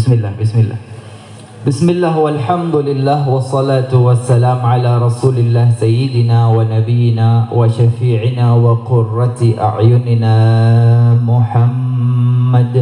Bismillah. Bismillah walhamdulillah wassalatu wassalam ala rasulillah sayyidina wa nabiyina wa syafi'ina wa qurrati a'yunina Muhammad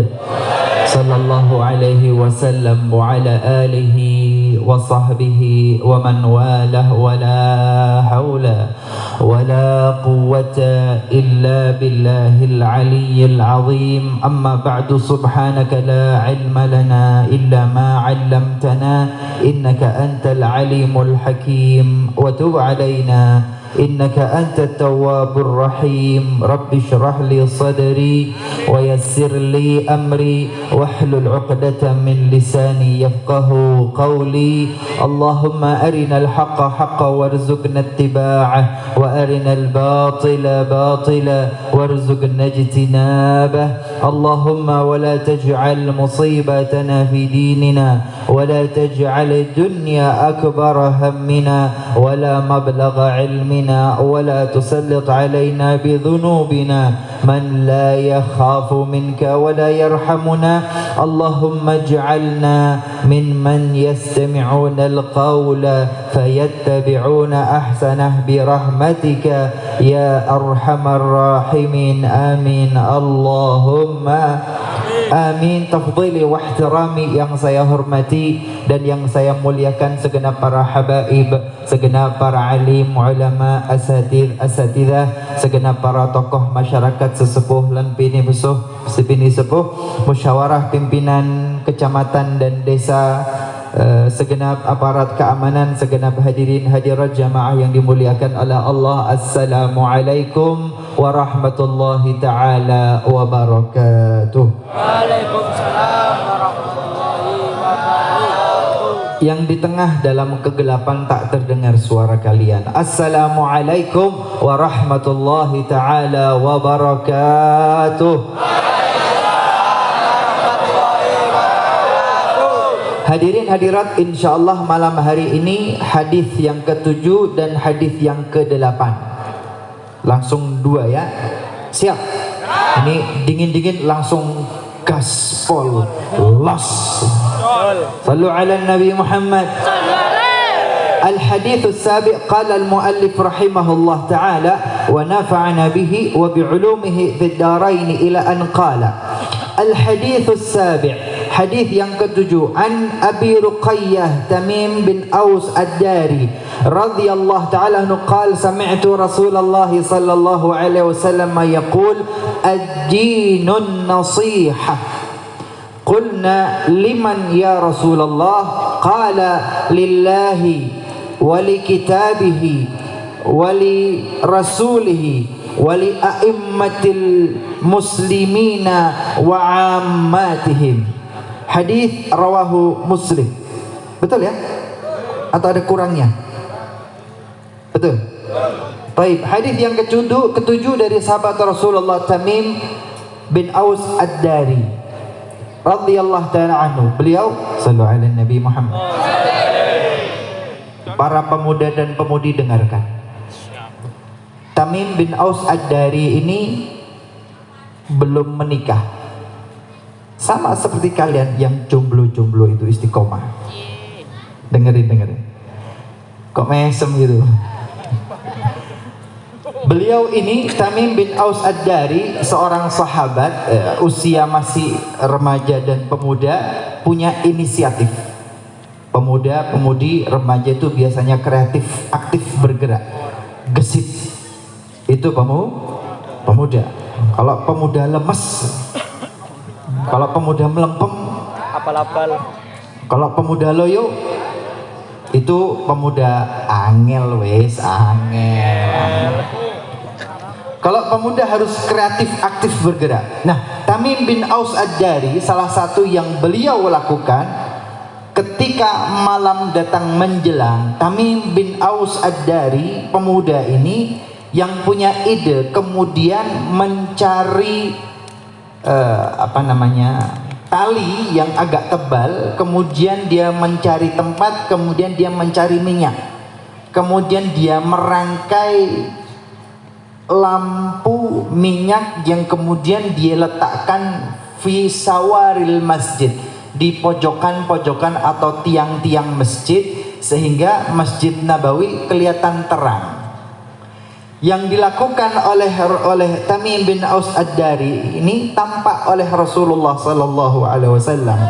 sallallahu alaihi wasallam wa ala alihi wa sahbihi wa man walah wa la hawla wa la quwwata illa billahil aliyyil azim. Amma ba'du, subhanaka la ilma lana illa ma 'allamtana innaka antal alimul hakim wa tub alaina innaka antat tawwabur rahim. Rabbi shrah li sadri wa yassir li amri wahlul 'uqdatam min lisani yafqahu qawli. Allahumma arinal haqqa haqqan warzuqna ittiba'ah wa arinal batila batila warzuqna ijtinabah. Allahumma wa la taj'al musibatana fi dinina wa la taj'al dunya akbar hammina wa la mablagha ilmina wa la tusallit alaina bi dhunubina man la yakhafu minka wa la yarhamuna. Allahumma ij'alna mimman yastami'una al-qawla fayattabi'una ahsanah bi rahmatika ya arhamar rahimin. Amin Allahumma amin. Tafdhili wa ihtirami yang saya hormati dan yang saya muliakan, segenap para habaib, segenap para alim, ulama, asatidzah, segenap para tokoh masyarakat sesepuh lan pini sepuh, musyawarah pimpinan kecamatan dan desa, segenap aparat keamanan, segenap hadirin hadirat jamaah yang dimuliakan oleh Allah. Assalamualaikum warahmatullahi taala wabarakatuh. Waalaikumsalam warahmatullahi wabarakatuh. Yang di tengah dalam kegelapan tak terdengar suara kalian. Assalamualaikum warahmatullahi taala wabarakatuh. Hadirin hadirat, insyaallah malam hari ini hadis yang ke-7 dan hadis yang ke-8. Langsung dua ya. Siap. Ini dingin-dingin langsung gaspol. Los. Sallu ala Nabi Muhammad. الحديث السابق قال المؤلف رحمه الله تعالى ونفعنا به وبعلومه في الدارين إلى أن قال الحديث السابع حديث yang ketujuh an Abi Ruqayyah Tamim bin Aus Ad-Dari radhiyallahu ta'ala anhu qala sami'tu Rasulullah sallallahu alaihi wasallam yaqul ad-dinun nasihah. Qulna liman ya Rasulullah? Qala lillahi wa li kitabihi wa li rasulihi wa li a'immatil muslimina wa ammatihim. Hadis rawahu Muslim. Betul ya? Atau ada kurangnya? Betul. Baik, hadis yang ketujuh dari sahabat Rasulullah Tamim bin Aus Ad-Dari radhiyallahu ta'ala anhu. Beliau sallu ala Nabi Muhammad. Para pemuda dan pemudi dengarkan. Tamim bin Aus Ad-Dari ini belum menikah. Sama seperti kalian yang jomblo-jomblo itu istiqomah. Dengerin. Kok mesem gitu. Beliau ini Tamim bin Aus Ad-Dari, seorang sahabat, usia masih remaja dan pemuda, punya inisiatif. Pemuda-pemudi remaja itu biasanya kreatif, aktif, bergerak, gesit. Itu pemuda. Kalau pemuda lemes, kalau pemuda melempem, Apal-apal. kalau pemuda loyo, itu pemuda angel wes, angel. Kalau pemuda harus kreatif, aktif, bergerak. Nah, Tamim bin Aus Ad-Dari salah satu yang beliau lakukan ketika malam datang menjelang. Tamim bin Aus Ad-Dari, pemuda ini yang punya ide, kemudian mencari tali yang agak tebal, kemudian dia mencari tempat, kemudian dia mencari minyak, kemudian dia merangkai lampu minyak yang kemudian dia letakkan fi sawaril masjid, di pojokan-pojokan atau tiang-tiang masjid sehingga Masjid Nabawi kelihatan terang. Yang dilakukan oleh Tamim bin Aus Ad-Dari ini tampak oleh Rasulullah sallallahu alaihi wasallam.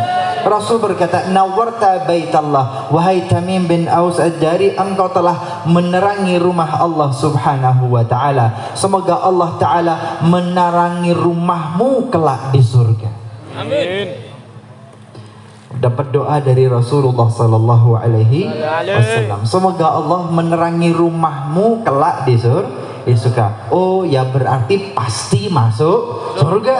Rasul berkata, "Nawwarta baitallah, wahai Tamim bin Aus Ad-Dari, engkau telah menerangi rumah Allah Subhanahu wa taala. Semoga Allah taala menerangi rumahmu kelak di surga." Amin. Dapat doa dari Rasulullah sallallahu alaihi wasallam. Semoga Allah menerangi rumahmu kelak di surga. Oh, ya berarti pasti masuk surga.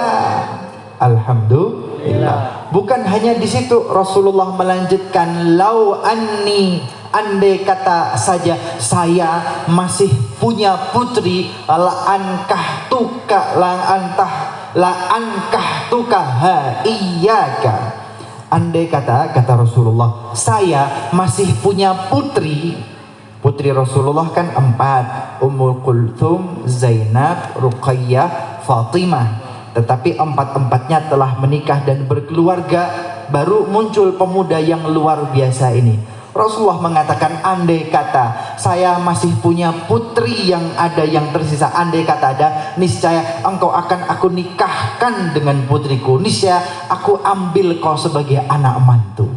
Alhamdulillah. Bukan hanya di situ, Rasulullah melanjutkan, lau anni, andai kata saja saya masih punya putri, la ankah tuka ha iyyaka. Andai kata Rasulullah, saya masih punya putri Rasulullah kan 4, Ummul Kulthum, Zainab, Ruqayyah, Fatimah. Tetapi 4-empatnya telah menikah dan berkeluarga. Baru muncul pemuda yang luar biasa ini. Rasulullah mengatakan, andai kata saya masih punya putri yang ada yang tersisa, andai kata ada, niscaya engkau akan aku nikahkan dengan putriku, niscaya aku ambil kau sebagai anak mantu.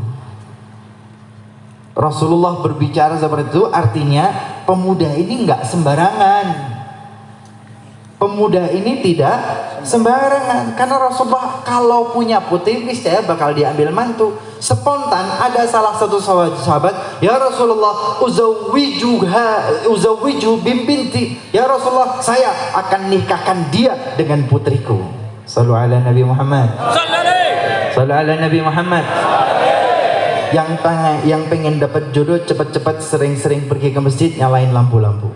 Rasulullah berbicara seperti itu, artinya pemuda ini nggak sembarangan. Pemuda ini tidak sembarangan, karena Rasulullah kalau punya putri niscaya bakal diambil mantu. Spontan ada salah satu sahabat, ya Rasulullah, uzawwiju bimbinti. Ya Rasulullah, saya akan nikahkan dia dengan putriku. Sallu ala Nabi Muhammad. Sallu ala Nabi Muhammad. Yang pengen dapat jodoh cepat-cepat sering-sering pergi ke masjid, nyalain lampu-lampu.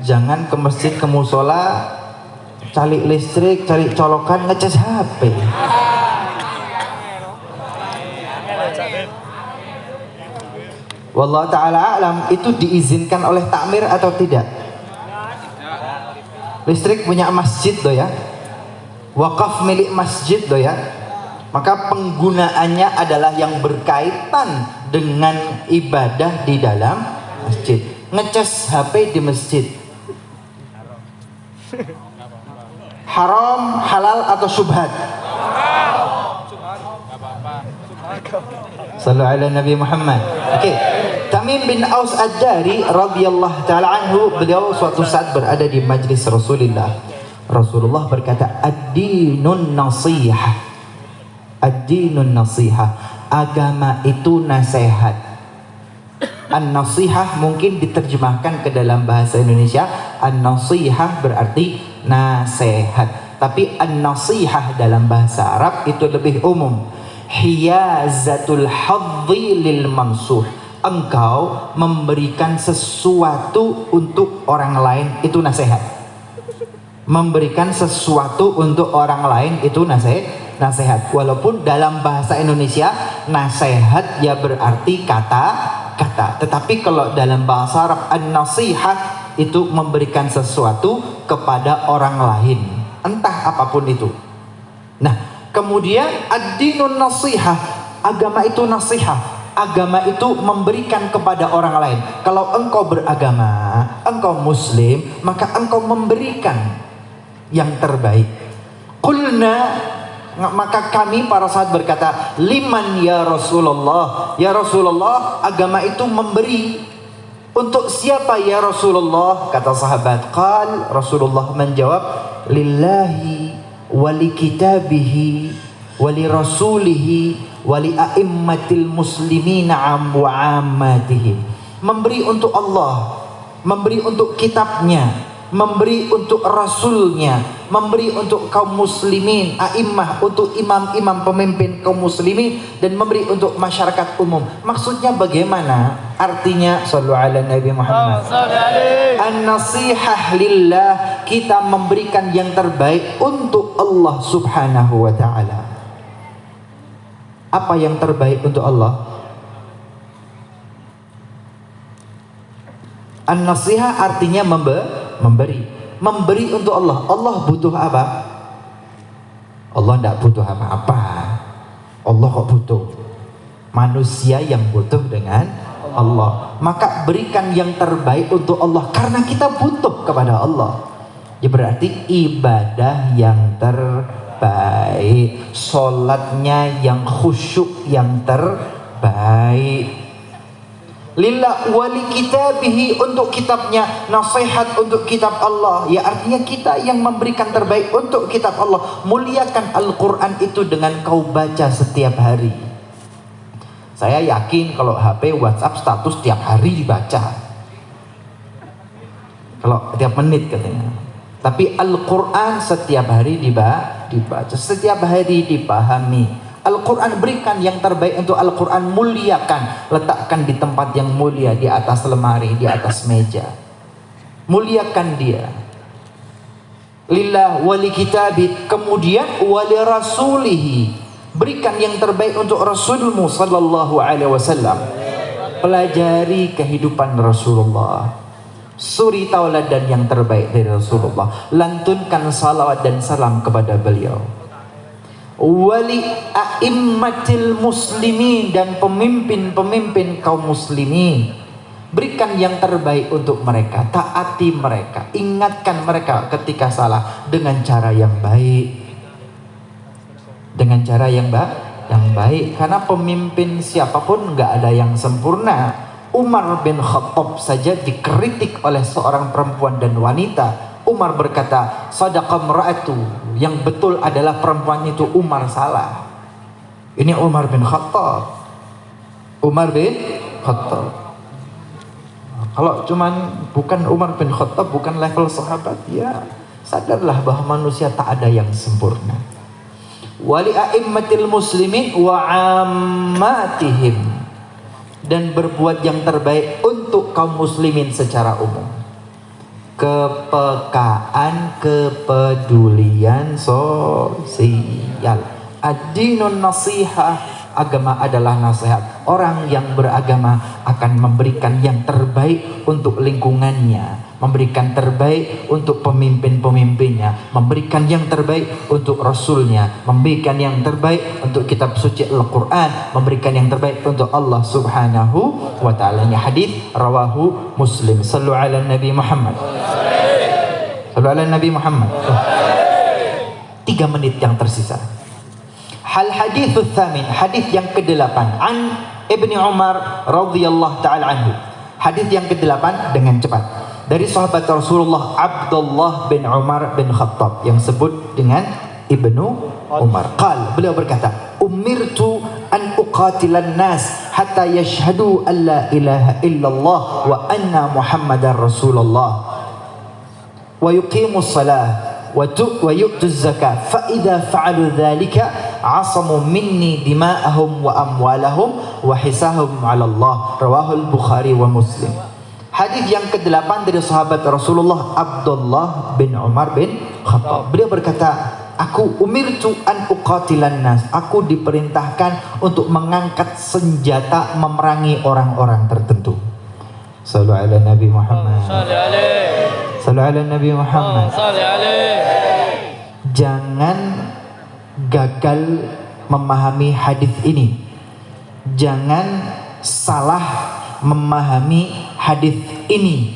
Jangan ke masjid, ke musola, cari listrik, cari colokan, ngecas HP. Wallahu ta'ala alam, itu diizinkan oleh takmir atau tidak? Listrik punya masjid loh ya, wakaf milik masjid loh ya. Maka penggunaannya adalah yang berkaitan dengan ibadah di dalam masjid. Ngecas HP di masjid haram, halal atau syubhat? Sallu ala Nabi Muhammad. Oke. Tamim bin Aus Ad-Dari radhiyallahu taala anhu, beliau suatu saat berada di majlis Rasulullah. Rasulullah berkata, ad-dinun nasihah. Ad-dinun nasihah. Agama itu nasihat. An-nasihah mungkin diterjemahkan ke dalam bahasa Indonesia, an-nasihah berarti nasihat. Tapi an-nasihah dalam bahasa Arab itu lebih umum. Hiyazatul hadzi lil mansuh. Engkau memberikan sesuatu untuk orang lain, itu nasihat. Memberikan sesuatu untuk orang lain itu nasihat. Walaupun dalam bahasa Indonesia nasihat ya berarti kata, tetapi kalau dalam bahasa Arab an-nasihah itu memberikan sesuatu kepada orang lain, entah apapun itu. Nah, kemudian ad-dinun nasihah, agama itu nasihah, agama itu memberikan kepada orang lain. Kalau engkau beragama, engkau muslim, maka engkau memberikan yang terbaik. Qulna, maka kami para sahabat berkata, liman ya Rasulullah? Ya Rasulullah, agama itu memberi untuk siapa ya Rasulullah? Kata sahabat, qal, Rasulullah menjawab, lillahi wali kitabihi wali rasulihi wali a'immatil muslimina wa ammatihim. Memberi untuk Allah, memberi untuk kitabnya, memberi untuk rasulnya, memberi untuk kaum muslimin, a'immah, untuk imam-imam pemimpin kaum muslimin, dan memberi untuk masyarakat umum. Maksudnya bagaimana? Artinya, sallu ala Nabi Muhammad. An-nasihah lillah, kita memberikan yang terbaik untuk Allah subhanahu wa ta'ala. Apa yang terbaik untuk Allah? An-nasihah artinya memberi untuk Allah. Allah butuh apa? Allah tidak butuh apa-apa. Allah kok butuh? Manusia yang butuh dengan Allah. Maka berikan yang terbaik untuk Allah karena kita butuh kepada Allah. Ya berarti ibadah yang terbaik, sholatnya yang khusyuk yang terbaik. Lillah wali kitabihi, untuk kitabnya, nasihat untuk kitab Allah. Ya artinya kita yang memberikan terbaik untuk kitab Allah. Muliakan Al-Quran itu dengan kau baca setiap hari. Saya yakin kalau HP, WhatsApp, status tiap hari dibaca, kalau tiap menit katanya. Tapi Al-Quran setiap hari dibaca, setiap hari dipahami. Al-Quran, berikan yang terbaik untuk Al-Quran, muliakan, letakkan di tempat yang mulia, di atas lemari, di atas meja. Muliakan dia. Lillah wali kitabih, kemudian wali rasulihi, berikan yang terbaik untuk Rasulmu sallallahu alaihi wasallam. Pelajari kehidupan Rasulullah, suri tauladan yang terbaik dari Rasulullah, lantunkan salawat dan salam kepada beliau. Wali a'immatil muslimin, dan pemimpin-pemimpin kaum muslimin, berikan yang terbaik untuk mereka, taati mereka, ingatkan mereka ketika salah dengan cara yang baik, dengan cara yang baik. Karena pemimpin siapapun nggak ada yang sempurna. Umar bin Khattab saja dikritik oleh seorang perempuan dan wanita. Umar berkata, sadaqa mra'atu, yang betul adalah perempuan itu, Umar salah. Ini Umar bin Khattab. Umar bin Khattab. Kalau cuman bukan Umar bin Khattab, bukan level sahabat, ya sadarlah bahwa manusia tak ada yang sempurna. Wali a'immatil muslimin wa ammatihim, dan berbuat yang terbaik untuk kaum muslimin secara umum. Kepekaan, kepedulian sosial. Ad-dinun nasihah, agama adalah nasihat. Orang yang beragama akan memberikan yang terbaik untuk lingkungannya, memberikan terbaik untuk pemimpin-pemimpinnya, memberikan yang terbaik untuk Rasulnya, memberikan yang terbaik untuk kitab suci Al-Quran, memberikan yang terbaik untuk Allah subhanahu wa ta'ala. Ini hadis rawahu Muslim. Sallu ala Nabi Muhammad. Sallu ala Nabi Muhammad. 3 menit yang tersisa. Hal hadithul thamin, hadis yang ke-8, an Ibni Umar radhiyallahu ta'ala anhu. Hadis yang ke-8 dengan cepat. Dari sahabat Rasulullah Abdullah bin Umar bin Khattab, yang sebut dengan Ibnu Umar. Qal, beliau berkata, umirtu an uqatilan nas hatta yashhadu an la ilaha illallah wa anna Muhammadar Rasulullah wa yuqimus salah wa yu'tuz zakah fa idza fa'alu dzalika asamu minni dima'ahum wa amwalahum wa hisahum 'ala Allah. Rawahul Bukhari wa Muslim. Hadis yang ke-8 dari sahabat Rasulullah Abdullah bin Umar bin Khattab. Beliau berkata, aku umirtu an uqatilan nas, aku diperintahkan untuk mengangkat senjata memerangi orang-orang tertentu. Sallu ala Nabi Muhammad. Sallu ala Nabi Muhammad. Jangan gagal memahami hadis ini. Jangan salah memahami hadis ini.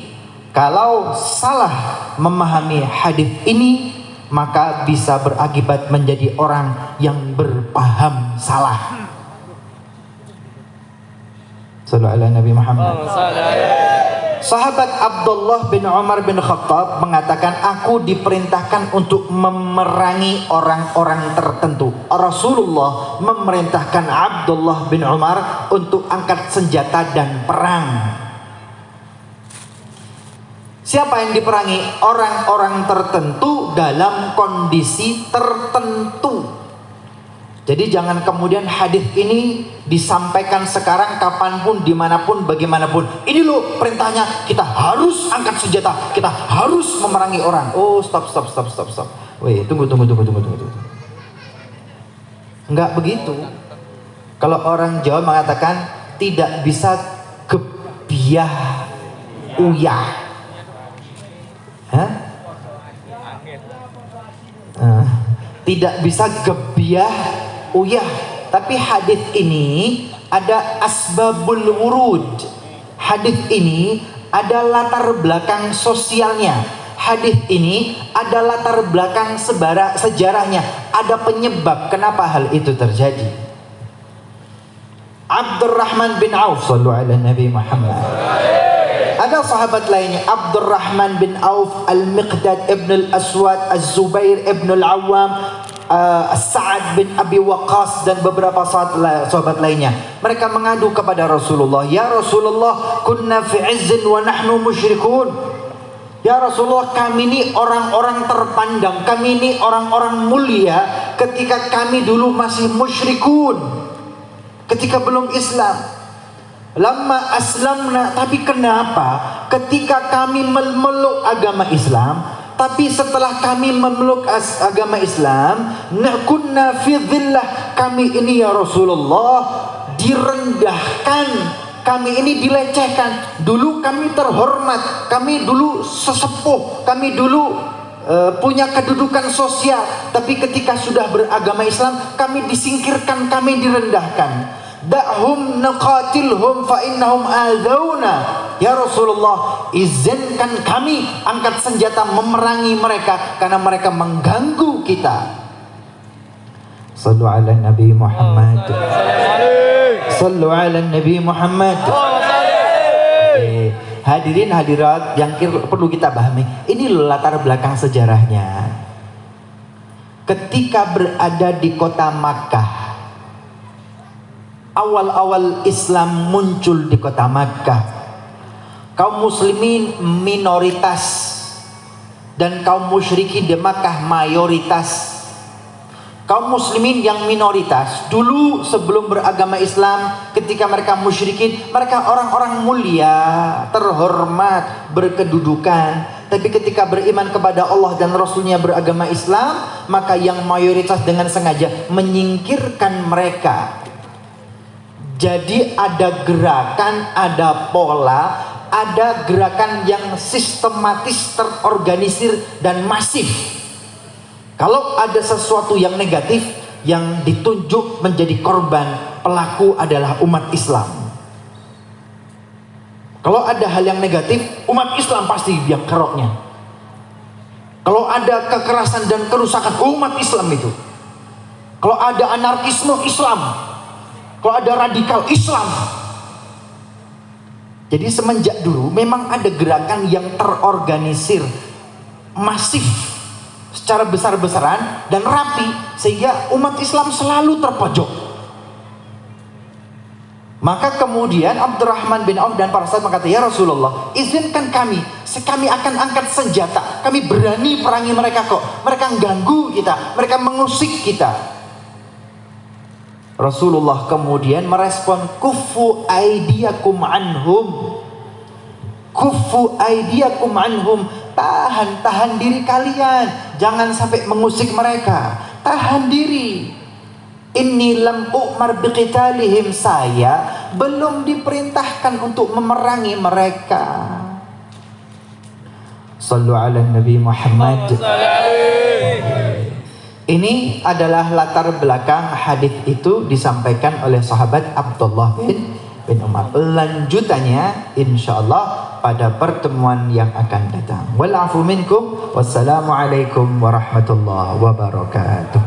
Kalau salah memahami hadis ini, maka bisa berakibat menjadi orang yang berpaham salah. Sallallahu alaihi Nabi Muhammad. Sahabat Abdullah bin Umar bin Khattab mengatakan, aku diperintahkan untuk memerangi orang-orang tertentu. Rasulullah memerintahkan Abdullah bin Umar untuk angkat senjata dan perang. Siapa yang diperangi? Orang-orang tertentu dalam kondisi tertentu. Jadi jangan kemudian hadis ini disampaikan sekarang kapanpun, dimanapun, bagaimanapun. Ini loh perintahnya, kita harus angkat senjata, kita harus memerangi orang. Oh, stop. Weh, tunggu. Enggak begitu. Kalau orang Jawa mengatakan tidak bisa gebiah uyah. Hah? tidak bisa gebiah uyah. Tapi hadis ini ada asbabul wurud. Hadis ini ada latar belakang sosialnya. Hadis ini ada latar belakang sejarahnya. Ada penyebab kenapa hal itu terjadi. Abdurrahman bin Auf, sallu ala Nabi Muhammad. Ada sahabat lainnya, Abdurrahman bin Auf, Al-Miqdad ibn Al-Aswad, Az-Zubair ibn Al-Awwam, Sa'ad bin Abi Waqqas, dan beberapa sahabat lainnya. Mereka mengadu kepada Rasulullah, ya Rasulullah, kunna fi izzin wa nahnu musyrikun. Ya Rasulullah, kami ini orang-orang terpandang, kami ini orang-orang mulia ketika kami dulu masih musyrikun, ketika belum Islam. Lama aslamna, tapi kenapa ketika kami memeluk agama Islam, tapi setelah kami memeluk agama Islam, kunna fi dhillah, kami ini ya Rasulullah direndahkan, kami ini dilecehkan. Dulu kami terhormat, kami dulu sesepuh, kami dulu punya kedudukan sosial, tapi ketika sudah beragama Islam, kami disingkirkan, kami direndahkan. Da'hum naqatilhum fa innahum adzauna. Ya Rasulullah, izinkan kami angkat senjata memerangi mereka karena mereka mengganggu kita. Sallu ala Nabi Muhammad. Sallu ala Nabi Muhammad. Hadirin hadirat yang perlu kita pahami, ini latar belakang sejarahnya. Ketika berada di kota Makkah, awal-awal Islam muncul di kota Makkah, kaum muslimin minoritas dan kaum musyrikin di Makkah mayoritas. Kaum muslimin yang minoritas dulu sebelum beragama Islam, ketika mereka musyrikin, mereka orang-orang mulia, terhormat, berkedudukan. Tapi ketika beriman kepada Allah dan Rasulnya, beragama Islam, maka yang mayoritas dengan sengaja menyingkirkan mereka. Jadi ada gerakan, ada pola, ada gerakan yang sistematis, terorganisir dan masif. Kalau ada sesuatu yang negatif, yang ditunjuk menjadi korban, pelaku adalah umat Islam. Kalau ada hal yang negatif, umat Islam pasti yang keroknya. Kalau ada kekerasan dan kerusakan, umat Islam itu. Kalau ada anarkisme, Islam. Kalau ada radikal, Islam. Jadi semenjak dulu memang ada gerakan yang terorganisir, masif, secara besar-besaran dan rapi, sehingga umat Islam selalu terpojok. Maka kemudian Abdurrahman bin Auf dan para sahabat berkata, ya Rasulullah, izinkan kami akan angkat senjata, kami berani perangi mereka kok. Mereka ganggu kita, mereka mengusik kita. Rasulullah kemudian merespon, kuffu aidiyakum anhum. Kuffu aidiyakum anhum. Tahan diri kalian, jangan sampai mengusik mereka. Tahan diri. Inni lam u'mar biqitalihim, saya belum diperintahkan untuk memerangi mereka. Sallu ala Nabi Muhammad. Ini adalah latar belakang hadis itu disampaikan oleh sahabat Abdullah bin Umar. Lanjutannya insyaallah pada pertemuan yang akan datang. Wal afu minkum. Wassalamualaikum warahmatullahi wabarakatuh.